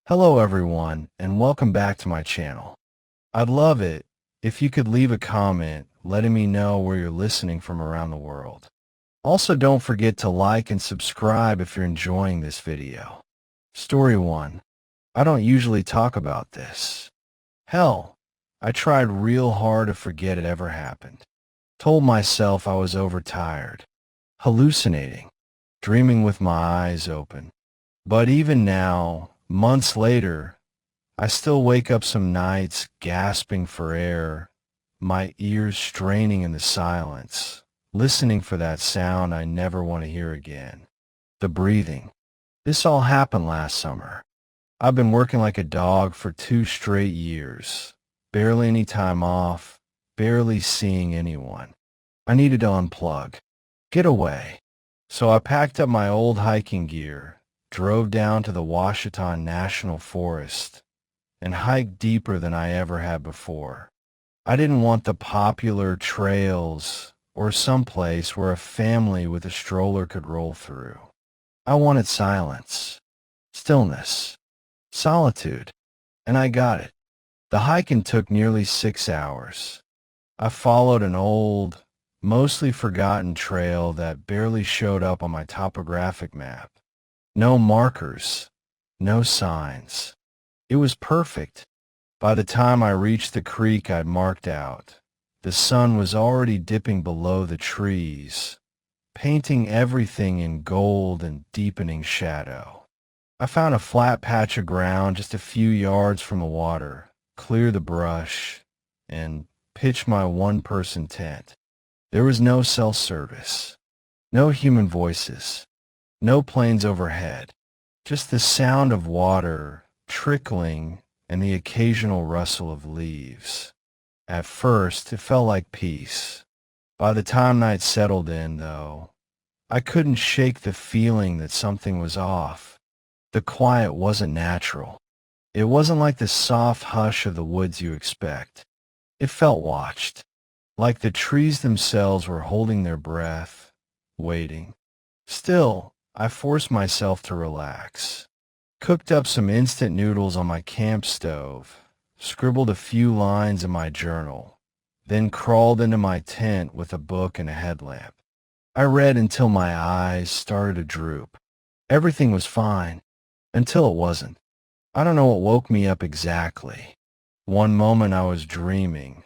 Hello everyone, and welcome back to my channel. I'd love it if you could leave a comment letting me know where you're listening from around the world. Also, don't forget to like and subscribe if you're enjoying this video. Story 1. I don't usually talk about this. Hell, I tried real hard to forget it ever happened. Told myself I was overtired, hallucinating, dreaming with my eyes open. But even now, months later, I still wake up some nights gasping for air, my ears straining in the silence, listening for that sound I never want to hear again. The breathing. This all happened last summer. I've been working like a dog for 2 straight years. Barely any time off, barely seeing anyone. I needed to unplug, get away. So I packed up my old hiking gear, drove down to the Washita National Forest, and hiked deeper than I ever had before. I didn't want the popular trails or someplace where a family with a stroller could roll through. I wanted silence, stillness, solitude, and I got it. The hiking took nearly 6 hours. I followed an old, mostly forgotten trail that barely showed up on my topographic map. No markers, no signs. It was perfect. By the time I reached the creek I'd marked out, the sun was already dipping below the trees, painting everything in gold and deepening shadow. I found a flat patch of ground just a few yards from the water, cleared the brush, and pitched my one-person tent. There was no cell service, no human voices, no planes overhead, just the sound of water trickling and the occasional rustle of leaves. At first, it felt like peace. By the time night settled in, though, I couldn't shake the feeling that something was off. The quiet wasn't natural. It wasn't like the soft hush of the woods you expect. It felt watched, like the trees themselves were holding their breath, waiting. Still, I forced myself to relax. Cooked up some instant noodles on my camp stove, scribbled a few lines in my journal, then crawled into my tent with a book and a headlamp. I read until my eyes started to droop. Everything was fine, until it wasn't. I don't know what woke me up exactly. One moment I was dreaming,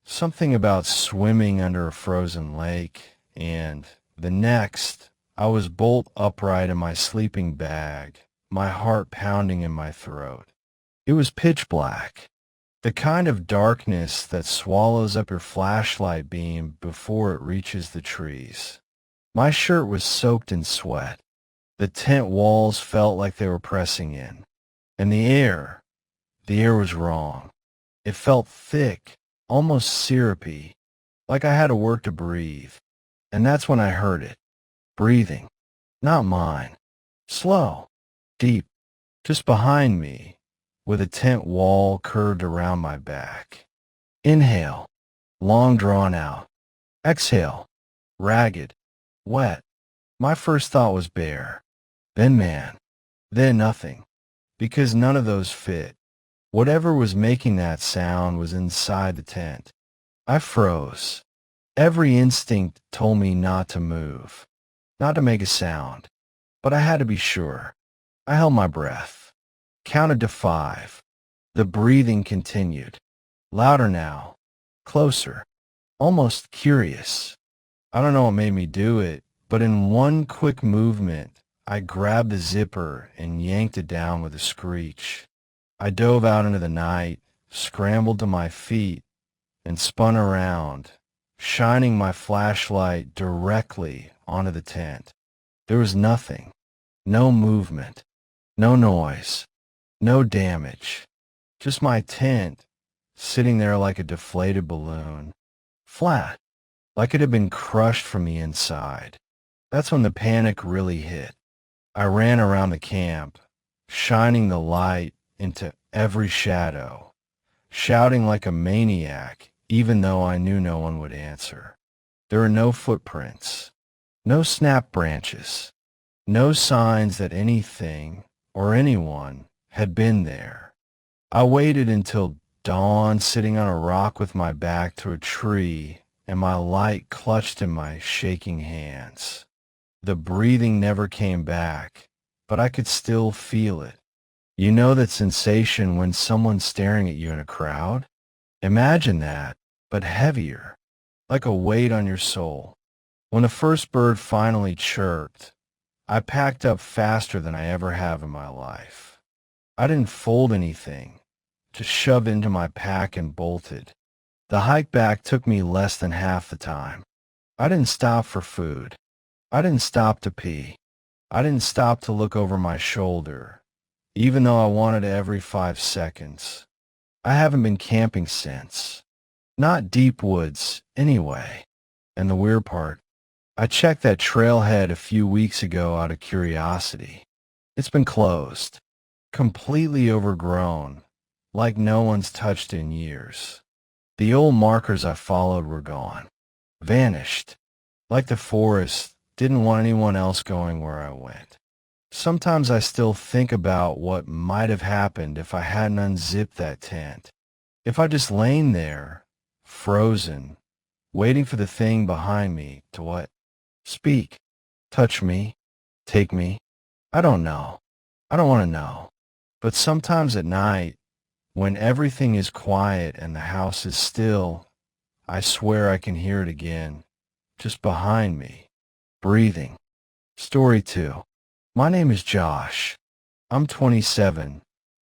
something about swimming under a frozen lake, and the next, I was bolt upright in my sleeping bag, my heart pounding in my throat. It was pitch black, the kind of darkness that swallows up your flashlight beam before it reaches the trees. My shirt was soaked in sweat. The tent walls felt like they were pressing in. And the air was wrong. It felt thick, almost syrupy, like I had to work to breathe. And that's when I heard it. Breathing. Not mine. Slow. Deep. Just behind me, with a tent wall curved around my back. Inhale. Long drawn out. Exhale. Ragged. Wet. My first thought was bear. Then man. Then nothing. Because none of those fit. Whatever was making that sound was inside the tent. I froze. Every instinct told me not to move, not to make a sound. But I had to be sure. I held my breath, counted to 5. The breathing continued. Louder now, closer, almost curious. I don't know what made me do it, but in one quick movement, I grabbed the zipper and yanked it down with a screech. I dove out into the night, scrambled to my feet, and spun around, shining my flashlight directly onto the tent. There was nothing, no movement, no noise, no damage, just my tent sitting there like a deflated balloon, flat, like it had been crushed from the inside. That's when the panic really hit. I ran around the camp, shining the light into every shadow, shouting like a maniac, even though I knew no one would answer. There were no footprints, no snap branches, no signs that anything or anyone had been there. I waited until dawn, sitting on a rock with my back to a tree and my light clutched in my shaking hands. The breathing never came back, but I could still feel it. You know that sensation when someone's staring at you in a crowd? Imagine that, but heavier, like a weight on your soul. When the first bird finally chirped, I packed up faster than I ever have in my life. I didn't fold anything, just shoved into my pack and bolted. The hike back took me less than half the time. I didn't stop for food. I didn't stop to pee. I didn't stop to look over my shoulder, even though I wanted every 5 seconds. I haven't been camping since. Not deep woods, anyway. And the weird part, I checked that trailhead a few weeks ago out of curiosity. It's been closed, completely overgrown, like no one's touched in years. The old markers I followed were gone, vanished, like the forest didn't want anyone else going where I went. Sometimes I still think about what might have happened if I hadn't unzipped that tent. If I just lain there, frozen, waiting for the thing behind me to what? Speak, touch me, take me. I don't know. I don't want to know. But sometimes at night, when everything is quiet and the house is still, I swear I can hear it again, just behind me, breathing. Story 2. My name is Josh. I'm 27,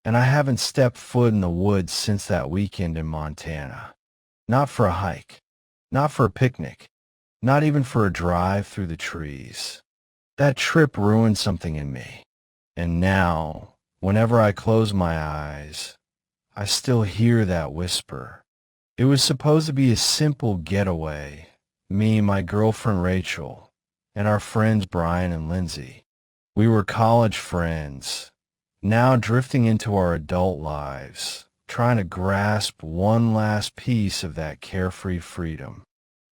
and I haven't stepped foot in the woods since that weekend in Montana. Not for a hike, not for a picnic, not even for a drive through the trees. That trip ruined something in me. And now, whenever I close my eyes, I still hear that whisper. It was supposed to be a simple getaway. Me, my girlfriend Rachel, and our friends Brian and Lindsay. We were college friends, now drifting into our adult lives, trying to grasp one last piece of that carefree freedom.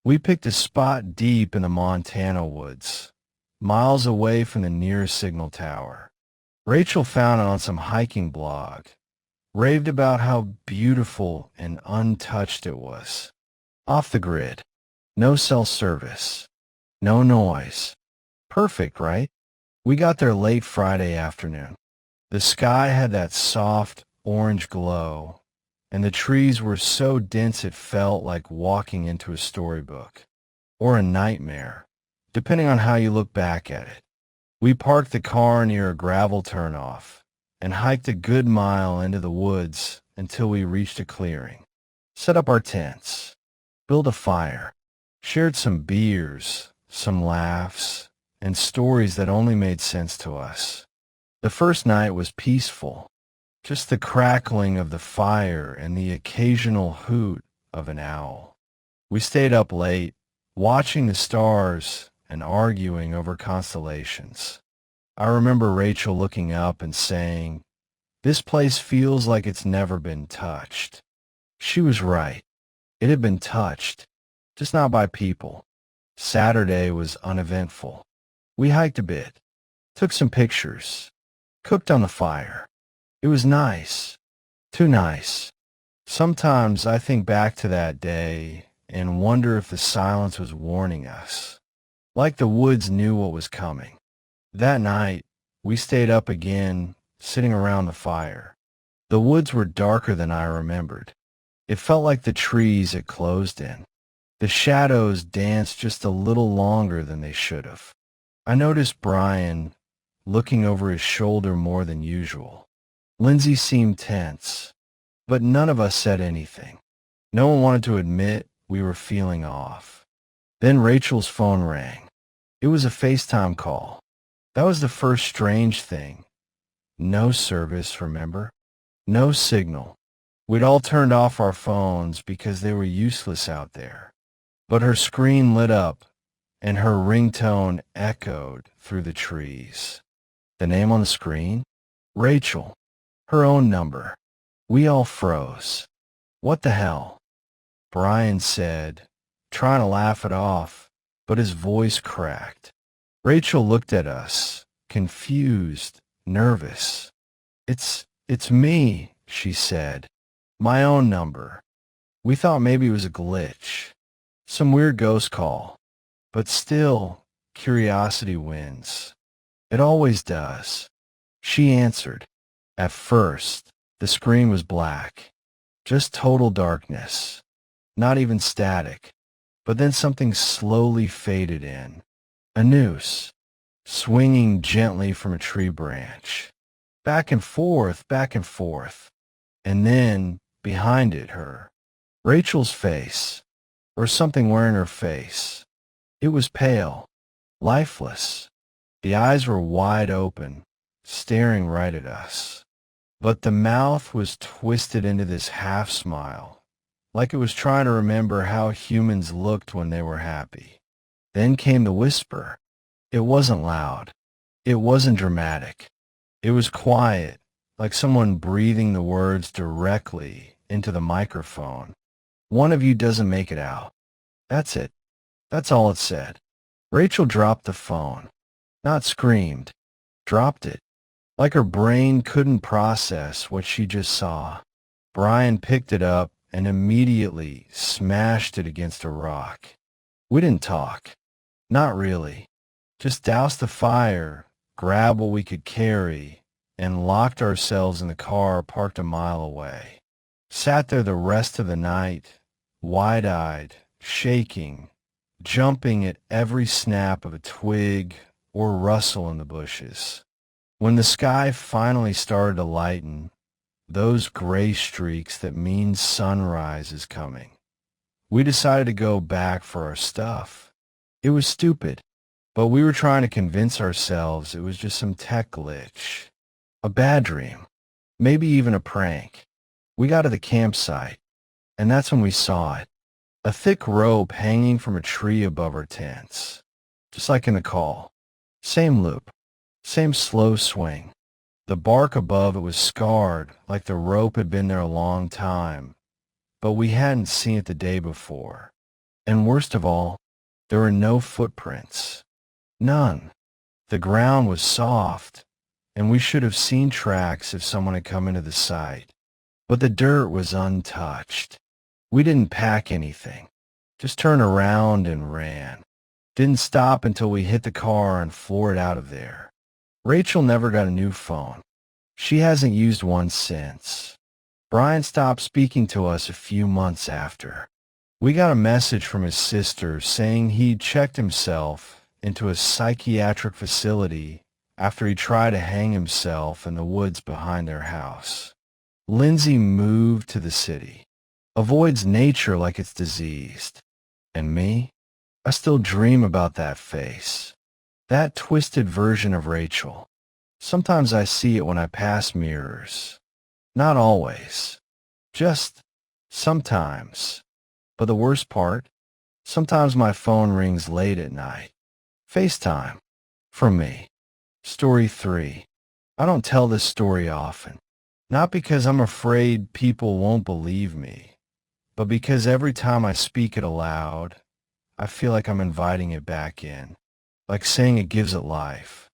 We picked a spot deep in the Montana woods, miles away from the nearest signal tower. Rachel found it on some hiking blog, raved about how beautiful and untouched it was. Off the grid, no cell service, no noise. Perfect, right? We got there late Friday afternoon. The sky had that soft orange glow, and the trees were so dense it felt like walking into a storybook, or a nightmare, depending on how you look back at it. We parked the car near a gravel turnoff and hiked a good mile into the woods until we reached a clearing. Set up our tents, built a fire, shared some beers, some laughs, and stories that only made sense to us. The first night was peaceful, just the crackling of the fire and the occasional hoot of an owl. We stayed up late, watching the stars and arguing over constellations. I remember Rachel looking up and saying, "This place feels like it's never been touched." She was right. It had been touched, just not by people. Saturday was uneventful. We hiked a bit, took some pictures, cooked on the fire. It was nice, too nice. Sometimes I think back to that day and wonder if the silence was warning us, like the woods knew what was coming. That night, we stayed up again, sitting around the fire. The woods were darker than I remembered. It felt like the trees had closed in. The shadows danced just a little longer than they should have. I noticed Brian looking over his shoulder more than usual. Lindsay seemed tense, but none of us said anything. No one wanted to admit we were feeling off. Then Rachel's phone rang. It was a FaceTime call. That was the first strange thing. No service, remember? No signal. We'd all turned off our phones because they were useless out there. But her screen lit up, and her ringtone echoed through the trees. The name on the screen? Rachel. Her own number. We all froze. What the hell? Brian said, trying to laugh it off, but his voice cracked. Rachel looked at us, confused, nervous. It's "It's me," she said. "My own number." We thought maybe it was a glitch, some weird ghost call. But still, curiosity wins. It always does. She answered. At first, the screen was black, just total darkness, not even static. But then something slowly faded in. A noose, swinging gently from a tree branch. Back and forth, back and forth. And then, behind it, Rachel's face, or something wearing her face. It was pale, lifeless. The eyes were wide open, staring right at us. But the mouth was twisted into this half smile, like it was trying to remember how humans looked when they were happy. Then came the whisper. It wasn't loud. It wasn't dramatic. It was quiet, like someone breathing the words directly into the microphone. "One of you doesn't make it out." That's it. That's all it said. Rachel dropped the phone. Not screamed. Dropped it. Like her brain couldn't process what she just saw. Brian picked it up and immediately smashed it against a rock. We didn't talk. Not really. Just doused the fire, grabbed what we could carry, and locked ourselves in the car parked a mile away. Sat there the rest of the night, wide-eyed, shaking, jumping at every snap of a twig or rustle in the bushes. When the sky finally started to lighten, those gray streaks that mean sunrise is coming, we decided to go back for our stuff. It was stupid, but we were trying to convince ourselves it was just some tech glitch, a bad dream, maybe even a prank. We got to the campsite, and that's when we saw it. A thick rope hanging from a tree above our tents, just like in the call. Same loop, same slow swing. The bark above it was scarred, like the rope had been there a long time, but we hadn't seen it the day before. And worst of all, there were no footprints. None. The ground was soft, and we should have seen tracks if someone had come into the site. But the dirt was untouched. We didn't pack anything, just turned around and ran. Didn't stop until we hit the car and floored out of there. Rachel never got a new phone. She hasn't used one since. Brian stopped speaking to us a few months after. We got a message from his sister saying he'd checked himself into a psychiatric facility after he tried to hang himself in the woods behind their house. Lindsay moved to the city, avoids nature like it's diseased. And me? I still dream about that face, that twisted version of Rachel. Sometimes I see it when I pass mirrors. Not always. Just sometimes. But the worst part? Sometimes my phone rings late at night. FaceTime. From me. Story 3. I don't tell this story often. Not because I'm afraid people won't believe me, but because every time I speak it aloud, I feel like I'm inviting it back in, like saying it gives it life.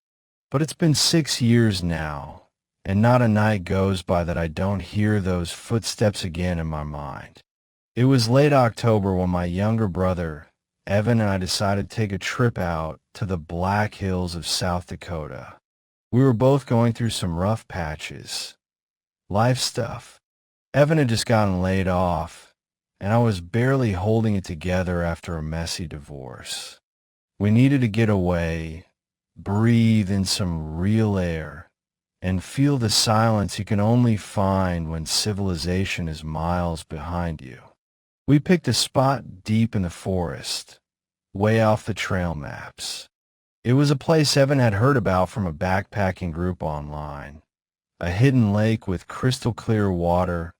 But it's been 6 years now, and not a night goes by that I don't hear those footsteps again in my mind. It was late October when my younger brother, Evan, and I decided to take a trip out to the Black Hills of South Dakota. We were both going through some rough patches. Life stuff. Evan had just gotten laid off, and I was barely holding it together after a messy divorce. We needed to get away, breathe in some real air, and feel the silence you can only find when civilization is miles behind you. We picked a spot deep in the forest, way off the trail maps. It was a place Evan had heard about from a backpacking group online. A hidden lake with crystal clear water,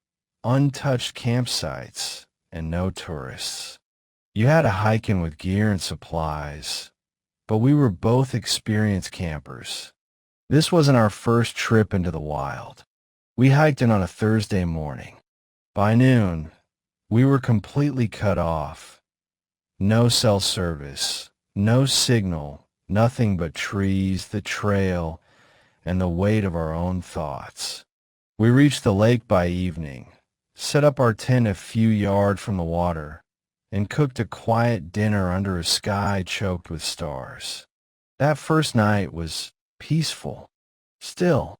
untouched campsites, and no tourists. You had to hike in with gear and supplies, but we were both experienced campers. This wasn't our first trip into the wild. We hiked in on a Thursday morning. By noon, we were completely cut off. No cell service, no signal, nothing but trees, the trail, and the weight of our own thoughts. We reached the lake by evening, set up our tent a few yards from the water, and cooked a quiet dinner under a sky choked with stars. That first night was peaceful. Still,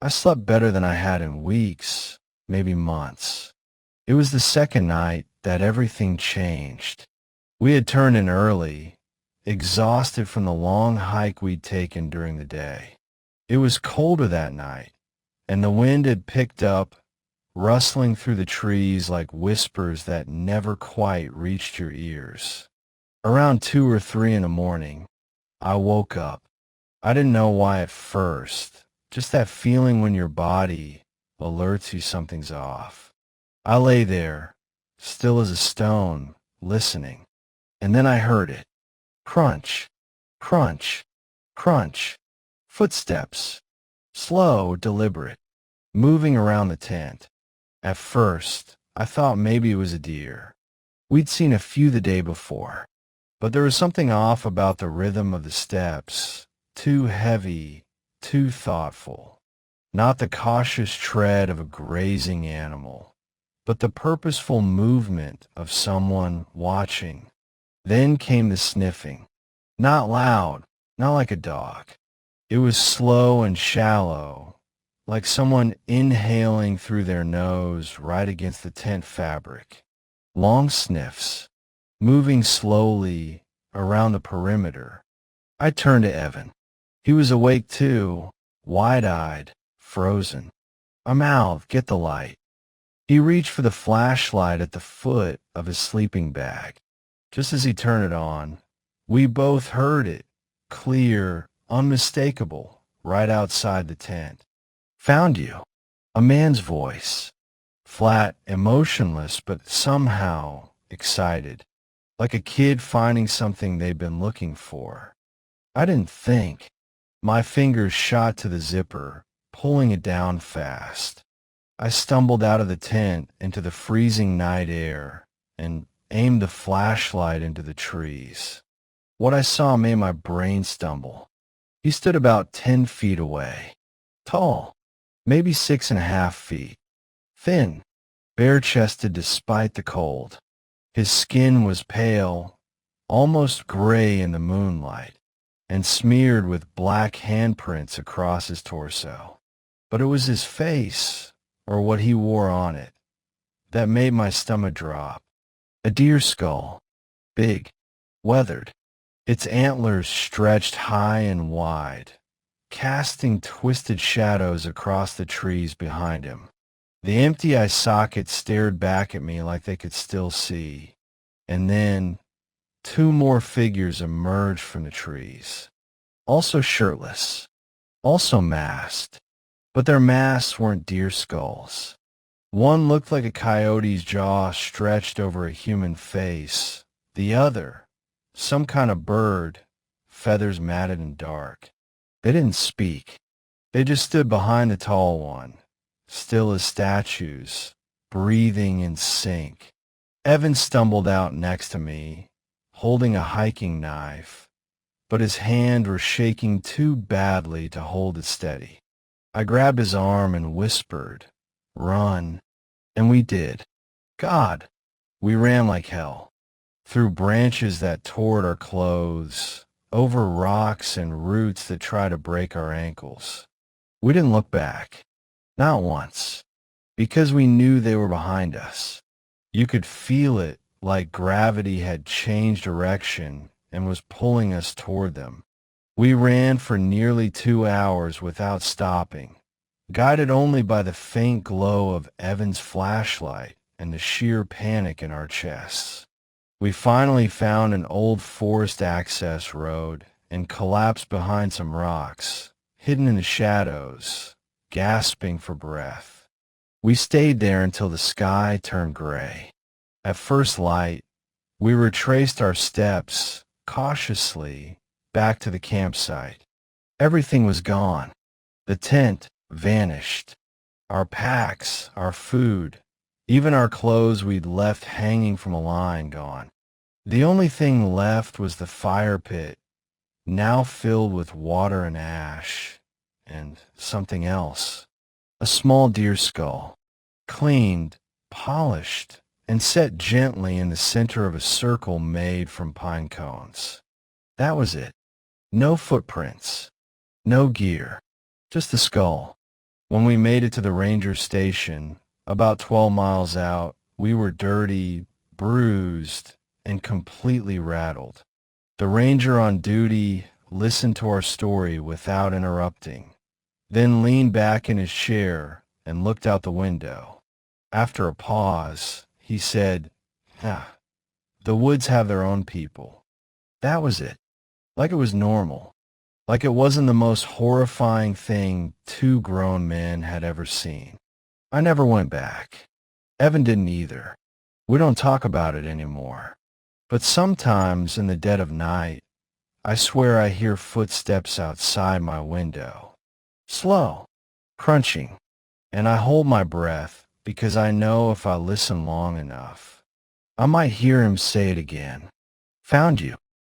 I slept better than I had in weeks, maybe months. It was the second night that everything changed. We had turned in early, exhausted from the long hike we'd taken during the day. It was colder that night, and the wind had picked up, rustling through the trees like whispers that never quite reached your ears. Around 2 or 3 in the morning, I woke up. I didn't know why at first, just that feeling when your body alerts you something's off. I lay there, still as a stone, listening, and then I heard it. Crunch, crunch, crunch. Footsteps, slow, deliberate, moving around the tent. At first, I thought maybe it was a deer. We'd seen a few the day before, but there was something off about the rhythm of the steps, too heavy, too thoughtful. Not the cautious tread of a grazing animal, but the purposeful movement of someone watching. Then came the sniffing. Not loud, not like a dog. It was slow and shallow, like someone inhaling through their nose right against the tent fabric. Long sniffs, moving slowly around the perimeter. I turned to Evan. He was awake too, wide-eyed, frozen. I mouthed, "Get the light." He reached for the flashlight at the foot of his sleeping bag. Just as he turned it on, we both heard it, clear, unmistakable, right outside the tent. "Found you." A man's voice. Flat, emotionless, but somehow excited. Like a kid finding something they've been looking for. I didn't think. My fingers shot to the zipper, pulling it down fast. I stumbled out of the tent into the freezing night air and aimed the flashlight into the trees. What I saw made my brain stumble. He stood about 10 feet away. Tall, maybe 6.5 feet. Thin, bare-chested despite the cold. His skin was pale, almost gray in the moonlight, and smeared with black handprints across his torso. But it was his face, or what he wore on it, that made my stomach drop. A deer skull, big, weathered, its antlers stretched high and wide, casting twisted shadows across the trees behind him. The empty eye sockets stared back at me like they could still see, and then 2 more figures emerged from the trees, also shirtless, also masked, but their masks weren't deer skulls. One looked like a coyote's jaw stretched over a human face. The other, some kind of bird, feathers matted and dark. They didn't speak. They just stood behind the tall one, still as statues, breathing in sync. Evan stumbled out next to me, holding a hiking knife, but his hand was shaking too badly to hold it steady. I grabbed his arm and whispered, "Run." And we did. God, we ran like hell. Through branches that tore at our clothes, over rocks and roots that tried to break our ankles. We didn't look back. Not once. Because we knew they were behind us. You could feel it, like gravity had changed direction and was pulling us toward them. We ran for nearly 2 hours without stopping, guided only by the faint glow of Evan's flashlight and the sheer panic in our chests. We finally found an old forest access road and collapsed behind some rocks, hidden in the shadows, gasping for breath. We stayed there until the sky turned gray. At first light, we retraced our steps, cautiously, back to the campsite. Everything was gone. The tent vanished. Our packs, our food, even our clothes we'd left hanging from a line gone. The only thing left was the fire pit, now filled with water and ash, and something else. A small deer skull, cleaned, polished, and set gently in the center of a circle made from pine cones. That was it. No footprints, no gear, just the skull. When we made it to the ranger station, about 12 miles out, we were dirty, bruised, and completely rattled. The ranger on duty listened to our story without interrupting, then leaned back in his chair and looked out the window. After a pause, he said, the woods have their own people. That was it. Like it was normal. Like it wasn't the most horrifying thing two grown men had ever seen. I never went back. Evan didn't either. We don't talk about it anymore. But sometimes in the dead of night, I swear I hear footsteps outside my window. Slow, crunching, and I hold my breath because I know if I listen long enough, I might hear him say it again. Found you.